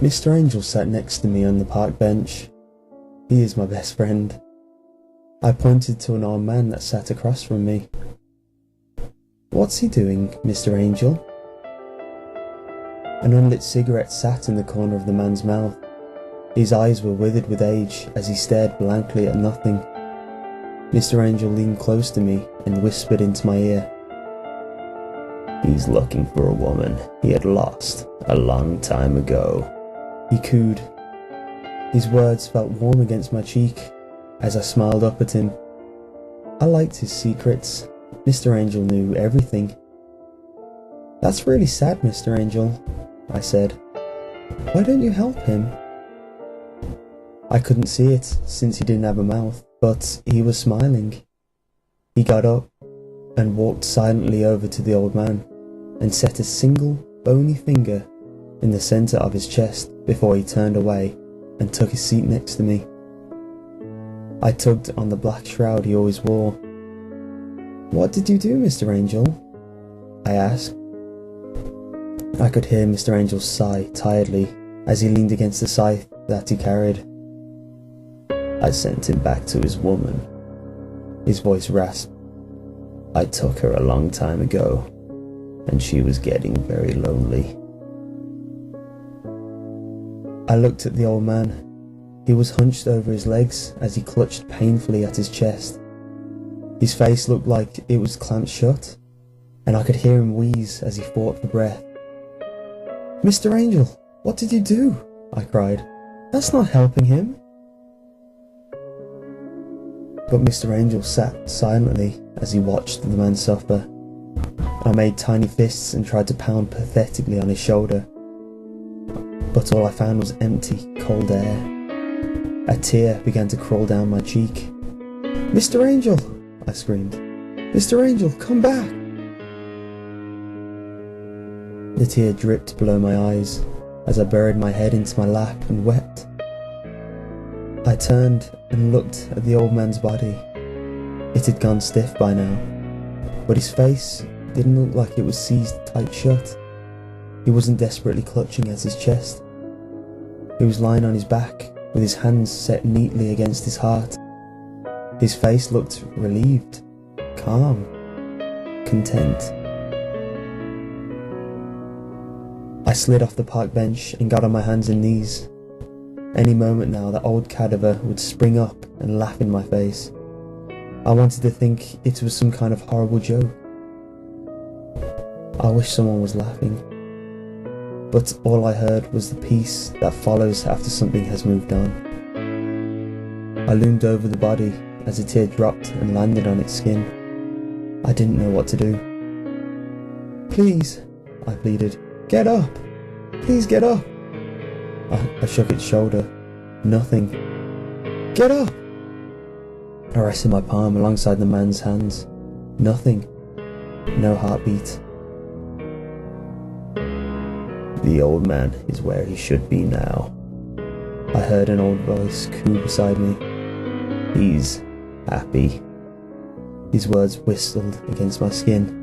Mr. Angel sat next to me on the park bench. He is my best friend. I pointed to an old man that sat across from me. "What's he doing, Mr. Angel?" An unlit cigarette sat in the corner of the man's mouth. His eyes were withered with age as he stared blankly at nothing. Mr. Angel leaned close to me and whispered into my ear. "He's looking for a woman he had lost a long time ago," he cooed. His words felt warm against my cheek as I smiled up at him. I liked his secrets. Mr. Angel knew everything. "That's really sad, Mr. Angel," I said. "Why don't you help him?" I couldn't see it since he didn't have a mouth, but he was smiling. He got up and walked silently over to the old man and set a single bony finger in the center of his chest before he turned away and took his seat next to me. I tugged on the black shroud he always wore. "What did you do, Mr. Angel?" I asked. I could hear Mr. Angel's sigh tiredly as he leaned against the scythe that he carried. "I sent him back to his woman," his voice rasped. "I took her a long time ago, and she was getting very lonely." I looked at the old man. He was hunched over his legs as he clutched painfully at his chest. His face looked like it was clamped shut, and I could hear him wheeze as he fought for breath. "Mr. Angel, what did you do?" I cried. "That's not helping him." But Mr. Angel sat silently as he watched the man suffer. I made tiny fists and tried to pound pathetically on his shoulder, but all I found was empty, cold air. A tear began to crawl down my cheek. "Mr. Angel!" I screamed. "Mr. Angel, come back!" The tear dripped below my eyes as I buried my head into my lap and wept. I turned and looked at the old man's body. It had gone stiff by now, but his face didn't look like it was seized tight shut. He wasn't desperately clutching at his chest. He was lying on his back with his hands set neatly against his heart. His face looked relieved, calm, content. I slid off the park bench and got on my hands and knees. Any moment now that old cadaver would spring up and laugh in my face. I wanted to think it was some kind of horrible joke. I wish someone was laughing. But all I heard was the peace that follows after something has moved on. I loomed over the body as a tear dropped and landed on its skin. I didn't know what to do. "Please," I pleaded, "get up! Please get up!" I shook its shoulder. Nothing. "Get up!" I rested my palm alongside the man's hands. Nothing. No heartbeat. "The old man is where he should be now," I heard an old voice coo beside me. "He's happy." His words whistled against my skin.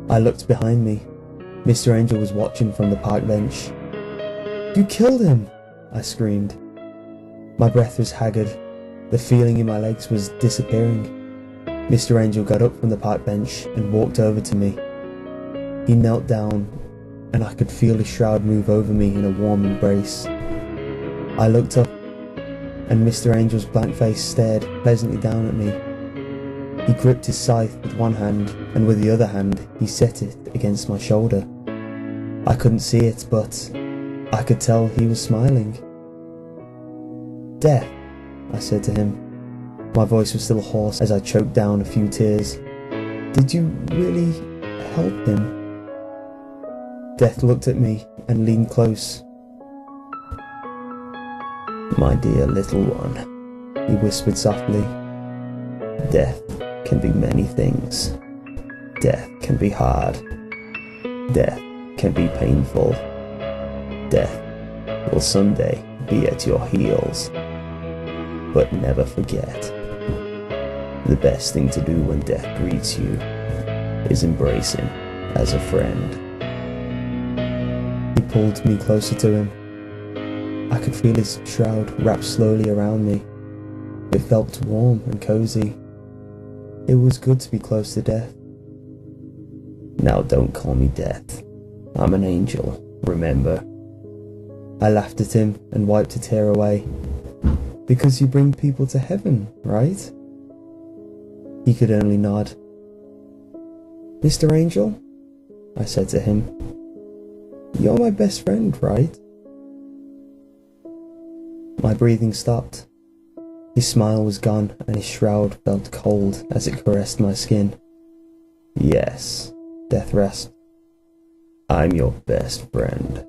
I looked behind me. Mr. Angel was watching from the park bench. "You killed him!" I screamed. My breath was haggard. The feeling in my legs was disappearing. Mr. Angel got up from the park bench and walked over to me. He knelt down, and I could feel his shroud move over me in a warm embrace. I looked up, and Mr. Angel's blank face stared pleasantly down at me. He gripped his scythe with one hand, and with the other hand he set it against my shoulder. I couldn't see it, but I could tell he was smiling. "Death," I said to him. My voice was still hoarse as I choked down a few tears. "Did you really help him?" Death looked at me and leaned close. "My dear little one," he whispered softly. "Death can be many things. Death can be hard. Death can be painful. Death will someday be at your heels. But never forget, the best thing to do when death greets you is embrace him as a friend." He It pulled me closer to him. I could feel his shroud wrapped slowly around me. It felt warm and cozy. It was good to be close to death. Now don't call me Death. I'm an angel, remember? I laughed at him and wiped a tear away. Because you bring people to heaven, right? He could only nod. Mr. Angel, I said to him, you're my best friend, right? My breathing stopped. His smile was gone and his shroud felt cold as it caressed my skin. Yes, Death rasped. I'm your best friend.